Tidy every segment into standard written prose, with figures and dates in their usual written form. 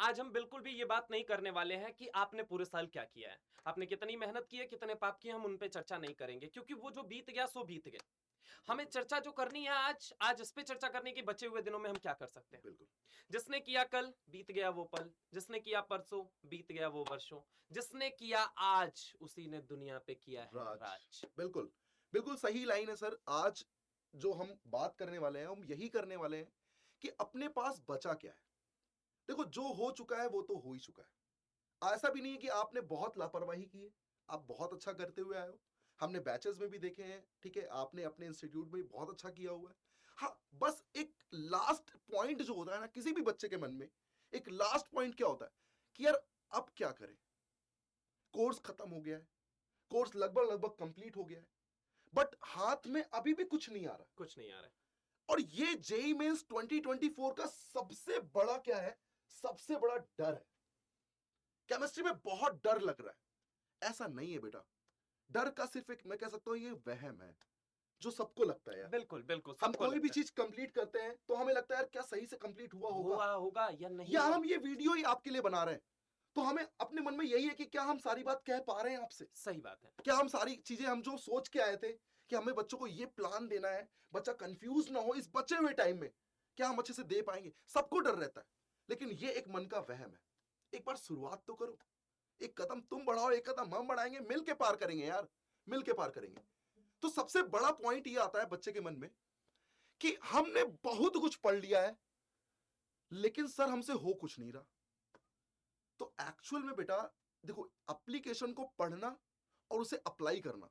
आज हम बिल्कुल भी ये बात नहीं करने वाले हैं कि आपने पूरे साल क्या किया है, आपने कितनी मेहनत की है, कितने पाप किए, हम उन पे चर्चा नहीं करेंगे, क्योंकि वो जो बीत गया सो बीत गया। हमें चर्चा जो करनी है आज आज इस पे चर्चा करने की, बचे हुए दिनों में हम क्या कर सकते हैं। बिल्कुल। जिसने किया कल, बीत गया वो पल। जिसने किया परसों, बीत गया वो वर्षों। जिसने किया आज, उसी ने दुनिया पे किया है राज। राज। बिल्कुल। बिल्कुल सही लाइन है सर। आज जो हम बात करने वाले हैं हम यही करने वाले हैं कि अपने पास बचा क्या है। देखो, जो हो चुका है वो तो हो ही चुका है। ऐसा भी नहीं है कि आपने बहुत लापरवाही की है। आप बहुत अच्छा करते हुए आए हो। हमने बैचेस में भी देखे हैं, ठीक है, आपने अपने इंस्टीट्यूट में भी बहुत अच्छा किया हुआ है। हाँ, बस एक लास्ट पॉइंट जो होता है ना किसी भी बच्चे के मन में, एक लास्ट पॉइंट क्या होता है कि यार अब क्या करें। कोर्स खत्म हो गया है, कोर्स लगभग लगभग कंप्लीट हो गया है, बट हाथ में अभी भी कुछ नहीं आ रहा। कुछ नहीं आ रहा है। और ये जेई मेंस 2024 का सबसे बड़ा क्या है, सबसे बड़ा डर है। केमिस्ट्री में बहुत डर लग रहा है। ऐसा नहीं है बेटा। डर का सिर्फ एक, मैं कह सकता हूं, ये वहम है जो सबको लगता है यार। बिल्कुल बिल्कुल, हम सबको कोई भी लगता है चीज कंप्लीट करते हैं तो हमें लगता है यार क्या सही से कंप्लीट हुआ होगा, हुआ होगा या नहीं या हुआ। हम ये वीडियो ही आपके लिए बना रहे हैं तो हमें अपने मन में यही है कि क्या हम सारी बात कह पा रहे हैं आपसे, सही बात है। क्या हम सारी चीजें हम जो सोच के आए थे कि हमें बच्चों को ये प्लान देना है, बच्चा कंफ्यूज ना हो इस बचे हुए टाइम में, क्या हम अच्छे से दे पाएंगे। सबको डर रहता है, लेकिन ये एक मन का वहम है। एक बार शुरुआत तो करो। एक कदम तुम बढ़ाओ, एक कदम हम बढ़ाएंगे, मिल के पार करेंगे यार, मिल के पार करेंगे। तो सबसे बड़ा पॉइंट ये आता है बच्चे के मन में कि हमने बहुत कुछ पढ़ लिया है लेकिन सर हमसे हो कुछ नहीं रहा। तो एक्चुअल में बेटा देखो, एप्लीकेशन को पढ़ना और उसे अप्लाई करना,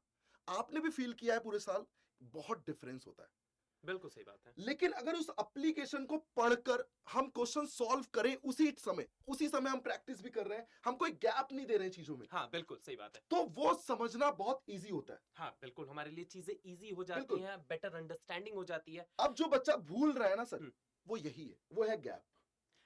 आपने भी फील किया है पूरे साल, बहुत डिफरेंस होता है। बिल्कुल सही बात है। लेकिन अगर उस एप्लीकेशन को पढ़कर हम क्वेश्चन सॉल्व करें उसी समय हम प्रैक्टिस भी कर रहे हैं, हम कोई गैप नहीं दे रहे हैं चीजों में, हाँ बिल्कुल सही बात है। तो वो समझना बहुत इजी होता है। हाँ बिल्कुल, हमारे लिए चीजें इजी हो जाती बिल्कुल। हैं, बेटर अंडरस्टैंडिंग हो जाती है। अब जो बच्चा भूल रहा है ना सर, हम्म। वो यही है, वो है गैप।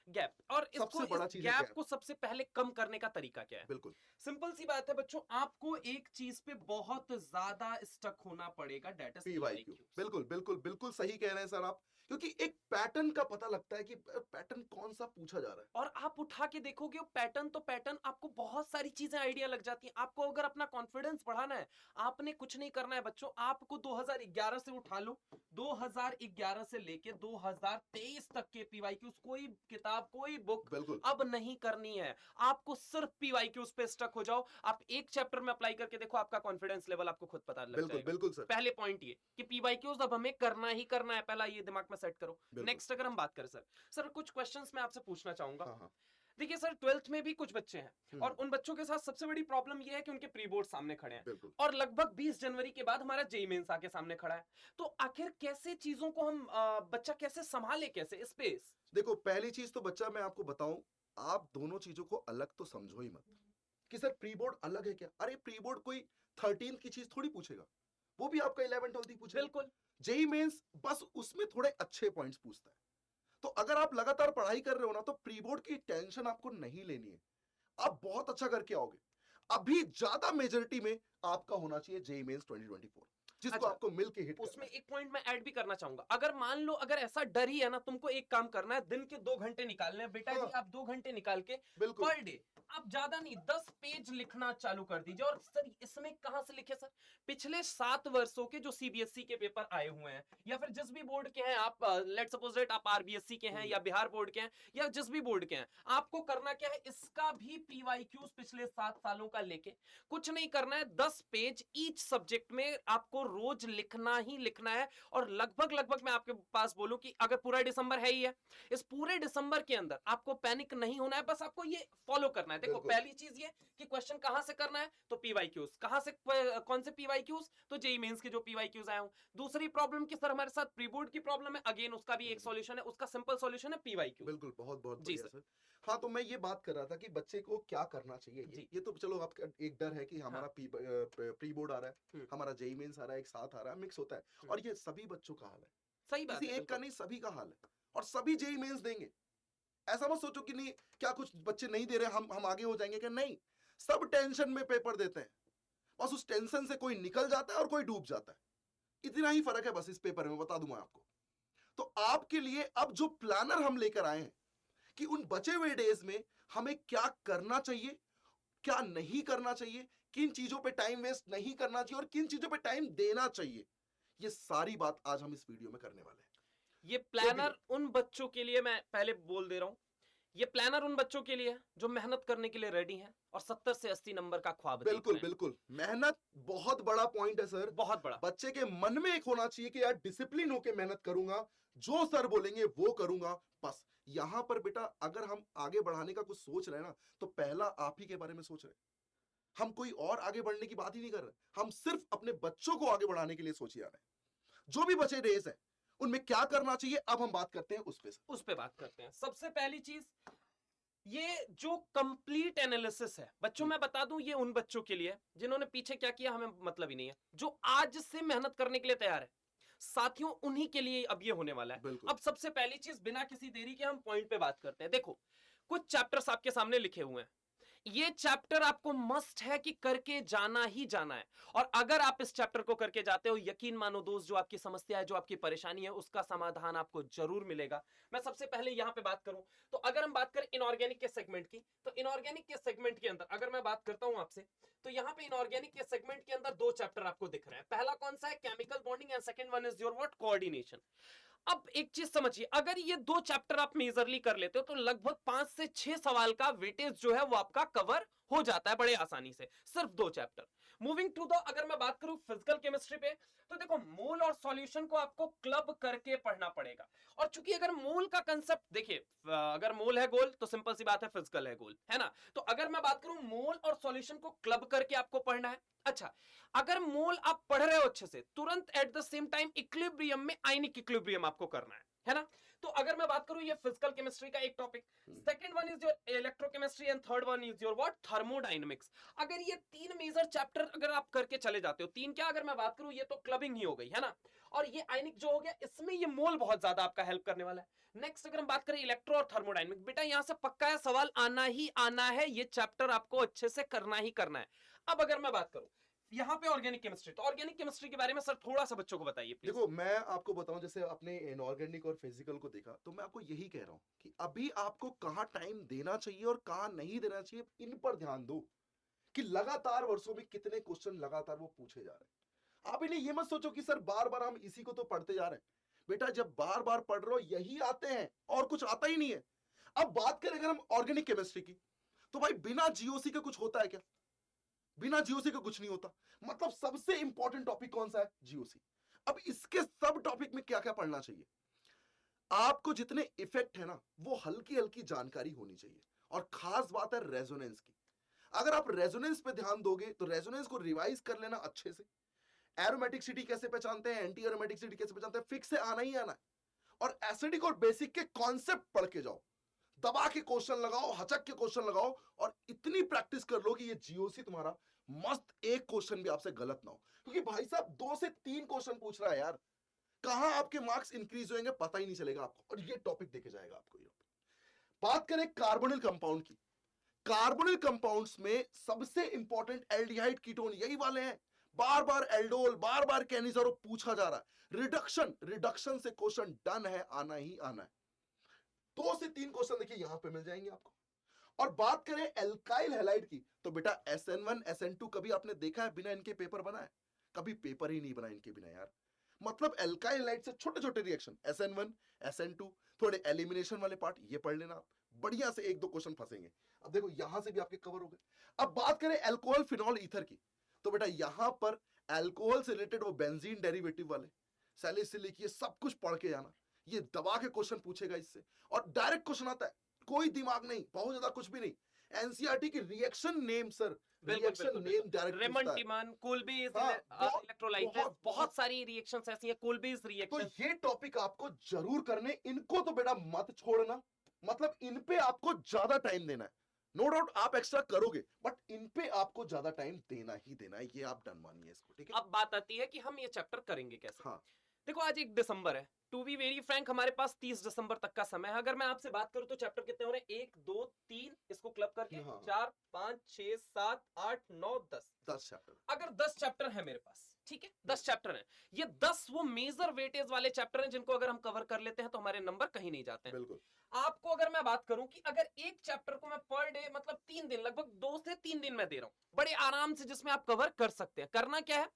गैप, और इसको, सबसे इस बड़ा चीज है गैप गैप। को सबसे पहले कम करने का तरीका क्या है। बिल्कुल। सिंपल सी बात है बच्चों, आपको एक चीज पे बहुत ज्यादा स्टक होना पड़ेगा, डेट इज पीवाईक्यू। पीवाईक्यूज। बिल्कुल बिल्कुल बिल्कुल सही कह रहे हैं सर आप, क्योंकि एक पैटर्न का पता लगता है कि पैटर्न कौन सा पूछा जा रहा है। और आप उठा के देखोगे वो पैटर्न तो पैटर्न, आपको बहुत सारी चीजें आइडिया लग जाती हैं। आपको अगर अपना कॉन्फिडेंस बढ़ाना है, आपने कुछ नहीं करना है बच्चों, आपको 2011 से उठा लो, 2011 से लेके 2023 तक के पीवाईक्यूज, कोई किताब कोई बुक बिल्कुल अब नहीं करनी है। आपको सिर्फ पीवाईक्यूज पे स्टक हो जाओ, आप एक चैप्टर में अप्लाई करके देखो, आपका कॉन्फिडेंस लेवल आपको खुद पता लग बिल्कुल जाएगा। बिल्कुल सर। पहले पॉइंट ये कि पीवाईक्यूज अब हमें करना ही करना है, पहला ये दिमाग में सेट करो। बिल्कुल। नेक्स्ट अगर हम बात करें सर, सर कुछ क्वेश्चंस मैं आपसे पूछना चाहूंगा। हाँ हाँ। देखिए सर, 12th में भी कुछ बच्चे हैं, और हम्म। उन बच्चों के साथ सबसे बड़ी प्रॉब्लम यह है कि उनके प्री बोर्ड सामने खड़े हैं, बिल्कुल। और लगभग 20 जनवरी के बाद हमारा जेई मेंस आके सामने खड़ा है। तो आखिर कैसे चीजों को हम बच्चा कैसे संभाले, कैसे स्पेस। देखो, पहली चीज तो बच्चा मैं आपको बताऊं, आप दोनों चीजों को अलग तो समझो ही मत कि सर प्री बोर्ड अलग है क्या। अरे प्री बोर्ड कोई 13th की चीज थोड़ी पूछेगा, वो भी आपका 11th 12th ही पूछेगा। बिल्कुल। जेई मेंस बस उसमें थोड़े अच्छे पॉइंट्स पूछता है। तो अगर आप लगातार पढ़ाई कर रहे हो ना, तो प्री बोर्ड की टेंशन आपको नहीं लेनी है, आप बहुत अच्छा करके आओगे। अभी ज्यादा मेजोरिटी में आपका होना चाहिए जेई मेंस 2024, जिसको अच्छा, आपको मिलके हिट करना उसमें है। एक पॉइंट मैं ऐड भी करना चाहूंगा। अगर मान लो अगर ऐसा डर ही है ना, तुमको एक काम करना है, दिन के 2 घंटे निकालने हैं बेटा जी, हाँ आप 2 घंटे निकाल के बिल्कुल। पर डे आप ज्यादा नहीं 10 पेज लिखना चालू कर दीजिए। और सर इसमें कहां से लिखे सर, पिछले 7 वर्षों के जो सीबीएसई के पेपर आए हुए हैं, या फिर जिस भी बोर्ड के हैं आप, लेट सपोज दैट आप आरबीएसई के हैं या बिहार बोर्ड के हैं या जिस भी बोर्ड के हैं, आपको करना क्या है, इसका भी पीवाईक्यूज पिछले 7 सालों का लेके, कुछ नहीं करना है, 10 पेज ईच सब्जेक्ट में आपको रोज लिखना ही लिखना है। और लगभग लगभग मैं आपके पास बोलूं कि अगर पूरा दिसंबर है ही है, इस पूरे दिसंबर के अंदर आपको पैनिक नहीं होना है, बस आपको ये फॉलो करना है। देखो, बिल्कुल। पहली चीज ये कि क्वेश्चन कहां से करना है, तो पीवाईक्यूज कहां से, कौन से पीवाईक्यूज, तो जेई मेंस के जो पीवाईक्यूज आए हूं। दूसरी प्रॉब्लम की सर हमारे साथ प्री बोर्ड की प्रॉब्लम है, अगेन उसका भी एक सॉल्यूशन है, उसका सिंपल सॉल्यूशन है पीवाईक्यू। बिल्कुल, बहुत बहुत जी बढ़िया सर। सर। हाँ, तो मैं ये बात कर रहा था कि बच्चे को क्या करना चाहिए। ये जी। ये तो चलो आपका एक डर है कि हमारा हाँ। प्री बोर्ड आ रहा है, हम्म। हमारा जेई मेंस आ रहा है, एक साथ आ रहा है, मिक्स होता है। हम्म। और ये सभी बच्चों का हाल है, सही बात किसी है एक का बिल्कुल। नहीं, सभी का हाल है। और सभी जेई मेंस देंगे, ऐसा मत सोचो कि नहीं क्या कुछ बच्चे नहीं दे रहे, हम आगे हो जाएंगे क्या, नहीं। सब टेंशन में पेपर देते हैं, बस उस टेंशन से कोई निकल जाता है और कोई डूब जाता है। इतना ही फर्क है बस इस पेपर में, बता दूं मैं आपको। तो आपके लिए अब जो प्लानर हम लेकर आए हैं कि उन बचे हुए डेज में हमें क्या करना चाहिए, क्या नहीं करना चाहिए, किन चीजों पे टाइम वेस्ट नहीं करना चाहिए और किन चीजों पे टाइम देना चाहिए। ये सारी बात आज हम इस वीडियो में करने वाले हैं। ये प्लानर उन बच्चों के लिए, मैं पहले बोल दे रहा हूं, ये प्लानर उन बच्चों के लिए है जो मेहनत करने के लिए रेडी हैं और 70 से 80 नंबर का ख्वाब देख बिल्कुल रहे हैं। बिल्कुल, मेहनत बहुत बड़ा पॉइंट है सर। बहुत बड़ा। बच्चे के मन में एक होना चाहिए कि यार डिसिप्लिन होके मेहनत करूंगा, जो सर बोलेंगे वो करूंगा। बस यहां पर बेटा अगर हम आगे बढ़ाने का कुछ सोच रहे हैं ना, तो पहला आप ही के बारे में सोच रहे हैं। हम कोई और आगे बढ़ने की बात ही नहीं कर रहे, हम सिर्फ अपने बच्चों को आगे बढ़ाने के लिए सोच जा रहे हैं। जो भी बचे डेज है उनमें क्या करना चाहिए, अब हम बात करते हैं उस पे बात करते हैं। सबसे पहली चीज, ये जो कंप्लीट एनालिसिस है बच्चों, मैं बता दूं ये उन बच्चों के लिए जिन्होंने पीछे क्या किया हमें मतलब ही नहीं है, जो आज से मेहनत करने के लिए तैयार है साथियों, उन्हीं के लिए अब ये होने वाला है। बिल्कुल। अब सबसे पहली चीज, बिना किसी देरी के हम पॉइंट पे बात करते हैं। देखो, कुछ चैप्टर्स आपके सामने लिखे हुए हैं, ये चैप्टर आपको मस्ट है कि करके जाना ही जाना है। और अगर आप इस चैप्टर को करके जाते हो, यकीन मानो दोस्त, जो आपकी समस्या है, जो आपकी परेशानी है, उसका समाधान आपको जरूर मिलेगा। मैं सबसे पहले यहां पे बात करूं तो अगर हम बात करें इनऑर्गेनिक के सेगमेंट की, तो इनऑर्गेनिक के सेगमेंट के अंदर अगर मैं बात करता हूं आपसे, तो यहां पे इनऑर्गेनिक के सेगमेंट के अंदर दो चैप्टर आपको दिख रहे हैं। पहला कौन सा है? Chemical bonding, and second one is your what? Coordination. अब एक चीज समझिए, अगर ये दो चैप्टर आप मेजरली कर लेते हो तो लगभग 5 से 6 सवाल का वेटेज जो है वो आपका कवर हो जाता है बड़े आसानी से, सिर्फ दो चैप्टर। मूविंग टू द, अगर मैं बात करूं फिजिकल केमिस्ट्री पे, तो देखो मोल और सॉल्यूशन को आपको क्लब करके पढ़ना पड़ेगा। और चूंकि अगर मोल का कंसेप्ट देखिए, अगर मोल है गोल तो सिंपल सी बात है फिजिकल है गोल, है ना? तो अगर मैं बात करूं मोल और सॉल्यूशन को क्लब करके आपको पढ़ना है। अच्छा, अगर मोल आप पढ़ रहे हो अच्छे से, तुरंत at the same time equilibrium में आयनिक इक्विलिब्रियम आपको करना है ना? तो अगर मैं बात करूं, ये फिजिकल केमिस्ट्री का एक topic, second one is your electrochemistry and third one is your what? Thermodynamics. अगर ये तीन मेजर चैप्टर अगर आप करके चले जाते हो, तीन क्या, अगर मैं बात करूं, ये तो क्लबिंग ही हो गई, है ना? और ये आयनिक जो हो गया, इसमें ये मोल बहुत ज्यादा आपका हेल्प करने वाला है। नेक्स्ट अगर हम बात करें इलेक्ट्रो और थर्मोडायनेमिक, बेटा यहां से पक्का है सवाल आना ही आना है, ये चैप्टर आपको अच्छे से करना ही करना है। अब अगर मैं बात करूं यहाँ पे ऑर्गेनिक केमिस्ट्री, तो ऑर्गेनिक केमिस्ट्री के बारे में सर थोड़ा सा बच्चों को बताइए प्लीज। देखो मैं आपको बताऊं, जैसे आपने इनऑर्गेनिक और फिजिकल को देखा, तो मैं आपको यही कह रहा हूं कि अभी आपको कहां टाइम देना चाहिए और कहां नहीं देना चाहिए, इन पर ध्यान दो। कि लगातार वर्षों में कितने क्वेश्चन लगातार वो पूछे जा रहे हैं। आप इन्हें ये मत सोचो कि सर बार बार हम इसी को तो पढ़ते जा रहे हैं। बेटा जब बार बार पढ़ रहे हो यही आते हैं और कुछ आता ही नहीं है। अब बात करें अगर हम ऑर्गेनिक केमिस्ट्री की, तो भाई बिना जीओसी के कुछ होता है क्या? बिना जीओसी का कुछ नहीं होता। मतलब सबसे इंपॉर्टेंट टॉपिक कौन सा है? जीओसी। अब इसके सब टॉपिक में क्या क्या पढ़ना चाहिए? आपको जितने इफेक्ट है ना, वो हल्की हल्की जानकारी होनी चाहिए। और खास बात है रेजोनेंस की। अगर आप रेजोनेंस पे ध्यान दोगे तो रेजोनेंस को रिवाइज कर लेना अच्छे से। एरोमेटिसिटी कैसे पहचानते हैं, एंटी एरोमेटिसिटी कैसे पहचानते हैं, फिक्स से आना ही आना है। और एसिडिक और बेसिक के कॉन्सेप्ट पढ़ के जाओ, दबा के क्वेश्चन लगाओ, हचक के क्वेश्चन लगाओ, और इतनी प्रैक्टिस कर लो कि ये जीओसी तुम्हारा मस्त, एक क्वेश्चन भी आपसे गलत ना हो। क्योंकि भाई साहब 2 से 3 क्वेश्चन पूछ रहा है यार, कहां आपके मार्क्स इंक्रीज होंगे पता ही नहीं चलेगा आपको। और ये टॉपिक देखे जाएगा आपको। ये बात करें कार्बोनिल कंपाउंड की, कार्बोनिल कंपाउंड्स में सबसे इंपॉर्टेंट एल्डिहाइड कीटोन यही वाले हैं। बार बार एल्डोल, बार बार कैनिज़ारो पूछा जा रहा है। रिडक्शन से क्वेश्चन डन है, आना ही आना है। 2 से 3 क्वेश्चन देखिए यहां पे मिल जाएंगे आपको। और बात करें एल्काइल हैलाइड की, तो बेटा SN1 SN2 कभी आपने देखा है बिना इनके पेपर बनाए? कभी पेपर ही नहीं बना इनके बिना यार। मतलब एल्काइल हैलाइड से छोटे छोटे रिएक्शन, SN1 SN2, थोड़े एलिमिनेशन वाले पार्ट ये पढ़ लेना आप, बढ़िया से 1-2 क्वेश्चन फंसेंगे। अब देखो यहां से भी आपके कवर हो गए। अब बात करें अल्कोहल फिनॉल ईथर की, तो बेटा यहां पर अल्कोहल से रिलेटेड वो बेंजीन डेरिवेटिव वाले, सैलिसिलिक, ये सब कुछ पढ़ के जाना। ये दबा के क्वेश्चन पूछेगा इससे, और डायरेक्ट क्वेश्चन आता है, कोई दिमाग नहीं, बहुत ज्यादा कुछ भी नहीं। एनसीईआरटी की reaction name sir, reaction name direct Reimer Tiemann, Kolbe's electrolysis, बहुत सारी रिएक्शंस ऐसी हैं, कोल्बेज तो रिएक्शन। ये टॉपिक आपको जरूर करने, इनको तो बेटा मत छोड़ना। मतलब इन पे आपको ज्यादा टाइम देना है। नो डाउट आप एक्स्ट्रा करोगे, बट इन पे आपको ज्यादा टाइम देना ही देना है, ये आप डन मानिए इसको, ठीक है? अब बात आती है कि हम ये चैप्टर करेंगे कैसे। हाँ। देखो आज 1 दिसंबर है, टू बी वेरी फ्रैंक हमारे पास 30 दिसंबर तक का समय है। अगर मैं आपसे बात करूं तो चैप्टर कितने हो रहे हैं? 1 2 3, इसको क्लब करके हाँ। 4 5 6 7 8 9 10 10 चैप्टर। अगर 10 चैप्टर है मेरे पास, ठीक है, 10 चैप्टर हैं। ये 10 वो मेजर वेटेज वाले चैप्टर हैं जिनको अगर हम कवर कर लेते हैं तो हमारे नंबर कहीं नहीं जाते हैं। बिल्कुल आपको अगर मैं बात करूं कि अगर एक चैप्टर को मैं पर डे मतलब 3 दिन, लगभग 2 से 3 दिन में दे रहा हूं बड़े आराम से, जिसमें आप कवर कर सकते हैं। करना क्या है,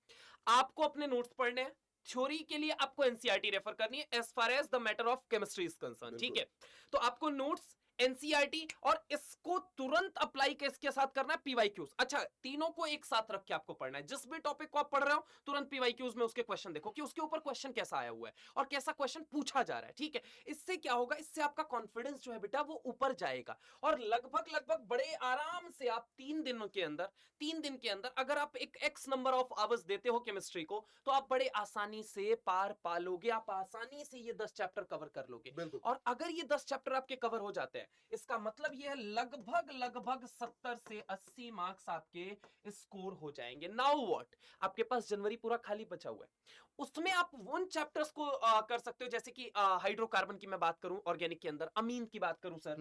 आपको अपने नोट्स पढ़ने हैं। थ्योरी के लिए आपको एनसीईआरटी रेफर करनी है as far as the matter of chemistry is concern, ठीक है। तो आपको नोट्स, एनसीईआरटी, और इसको तुरंत अप्लाई किसके साथ करना है, पीवाईक्यूज। अच्छा, तीनों को एक साथ रख के आपको पढ़ना है। जिस भी टॉपिक को आप पढ़ रहे हो तुरंत पीवाईक्यूज में उसके क्वेश्चन देखो कि उसके ऊपर क्वेश्चन कैसा आया हुआ है और कैसा क्वेश्चन पूछा जा रहा है, ठीक है। इससे क्या होगा, इससे आपका कॉन्फिडेंस जो है बेटा वो ऊपर जाएगा और लगभग लगभग बड़े आराम से आप 3 दिन के अंदर अगर आप एक एक्स नंबर ऑफ आवर्स देते हो केमिस्ट्री को, तो आप बड़े आसानी से पार पा लोगे, आप आसानी से ये 10 चैप्टर कवर कर लोगे। और अगर ये 10 चैप्टर आपके कवर हो जाते हैं, इसका मतलब ये है लगभग लगभग 70 से 80 मार्क्स आपके स्कोर हो जाएंगे। नाउ व्हाट, आपके पास जनवरी पूरा खाली बचा हुआ है, उसमें आप उन चैप्टर्स को कर सकते हो, जैसे कि हाइड्रोकार्बन की मैं बात करूं, ऑर्गेनिक के अंदर अमीन की बात करूं सर,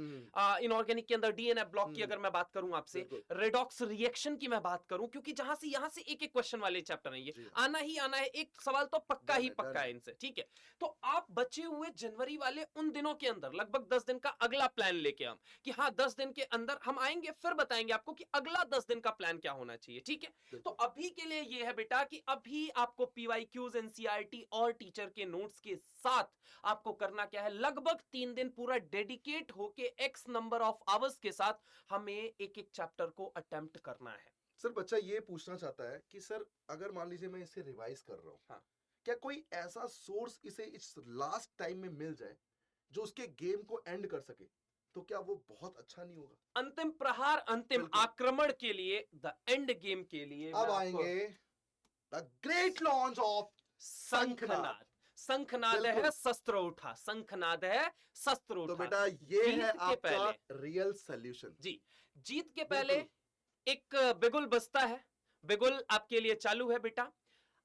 इनऑर्गेनिक के अंदर डीएनए ब्लॉक की अगर मैं बात करूं आपसे, रेडॉक्स रिएक्शन की मैं बात करूं, क्योंकि जहां से यहां से एक एक क्वेश्चन वाले चैप्टर है, ये आना ही आना है, एक सवाल तो पक्का ही पक्का है इनसे, ठीक है। तो आप बचे हुए जनवरी वाले उन दिनों के अंदर लगभग 10 दिन का अगला प्लान लेके हम कि हाँ 10 दिन के अंदर हम आएंगे, फिर बताएंगे आपको कि अगला 10 दिन का प्लान क्या होना चाहिए, ठीक है। तो अभी के लिए ये है बेटा कि अभी आपको पीवाईक्यूज, एनसीईआरटी और टीचर के नोट्स के साथ आपको करना क्या है, लगभग 3 दिन पूरा डेडिकेट होके एक्स नंबर ऑफ आवर्स के साथ हमें एक एक चैप्टर को अटेम्प्ट करना है। सर बच्चा ये पूछना चाहता है कि सर अगर मान लीजिए मैं इसे रिवाइज कर रहा हूँ, हाँ। क्या कोई ऐसा सोर्स इसे इस लास्ट टाइम में मिल जाए जो उसके गेम को एंड कर सके, तो क्या वो बहुत अच्छा नहीं होगा? अंतिम प्रहार, अंतिम बिल्कुल। आक्रमण के लिए, द एंड गेम के लिए अब आएंगे द ग्रेट लॉन्च ऑफ शंखनाद। शंखनाद है, बिल्कुल। शस्त्र उठा, शंखनाद है, शस्त्र तो उठा। बेटा ये जीत है के आपका पहले। Real solution. जी, जीत के पहले बिल्कुल। एक बिगुल बजता है, बिगुल आपके लिए चालू है बेटा।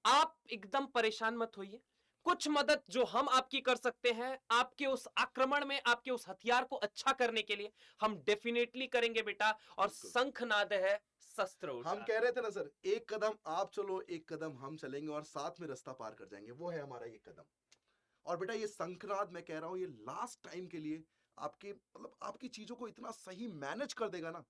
आप एकदम परेशान मत होइए, कुछ मदद जो हम आपकी कर सकते हैं आपके उस आक्रमण में, आपके उस हथियार को अच्छा करने के लिए हम डेफिनेटली करेंगे बेटा। और बिल्कुल। शंखनाद है, शस्त्र उठा। हम कह रहे थे ना सर, एक कदम आप चलो, एक कदम हम चलेंगे और साथ में रास्ता पार कर जाएंगे, वो है हमारा ये कदम। और बेटा ये शंखनाद मैं कह रहा हूं, ये लास्ट टाइम के लिए आपके मतलब आपकी चीजों को इतना सही मैनेज कर देगा ना,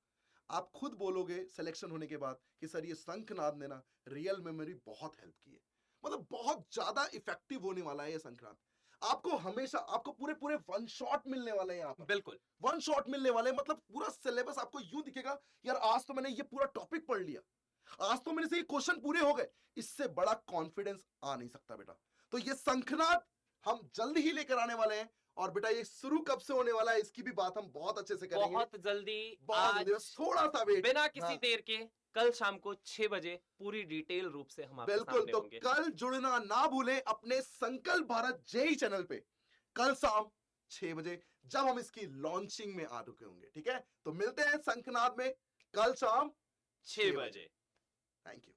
आप खुद बोलोगे सिलेक्शन होने के बाद कि सर ये शंखनाद ने ना रियल मेमोरी बहुत हेल्प की है, मतलब बहुत ज्यादा इफेक्टिव होने वाला है ये शंखनाद। आपको हमेशा आपको पूरे पूरे वन शॉट मिलने वाले हैं यहाँ पर, बिल्कुल वन शॉट मिलने वाले हैं, मतलब पूरा सिलेबस आपको यूं दिखेगा, यार आज तो मैंने ये पूरा टॉपिक पढ़ लिया, आज तो मेरे से ये क्वेश्चन पूरे हो गए, इससे बड़ा कॉन्फिडेंस आ नहीं सकता बेटा। तो ये शंखनाद हम जल्दी ही लेकर आने वाले हैं, और बेटा ये शुरू कब से होने वाला है इसकी भी बात हम बहुत अच्छे से करेंगे, बहुत जल्दी, बहुत जल्दी, बस थोड़ा सा वेट, बिना किसी हाँ। देर के कल शाम को 6 बजे पूरी डिटेल रूप से हम आपके बिल्कुल। सामने तो होंगे। कल जुड़ना ना भूलें अपने संकल्प भारत जेई चैनल पे, कल शाम 6 बजे जब हम इसकी लॉन्चिंग में आ चुके होंगे, ठीक है। तो मिलते हैं शंखनाद में कल शाम 6 बजे। Thank you.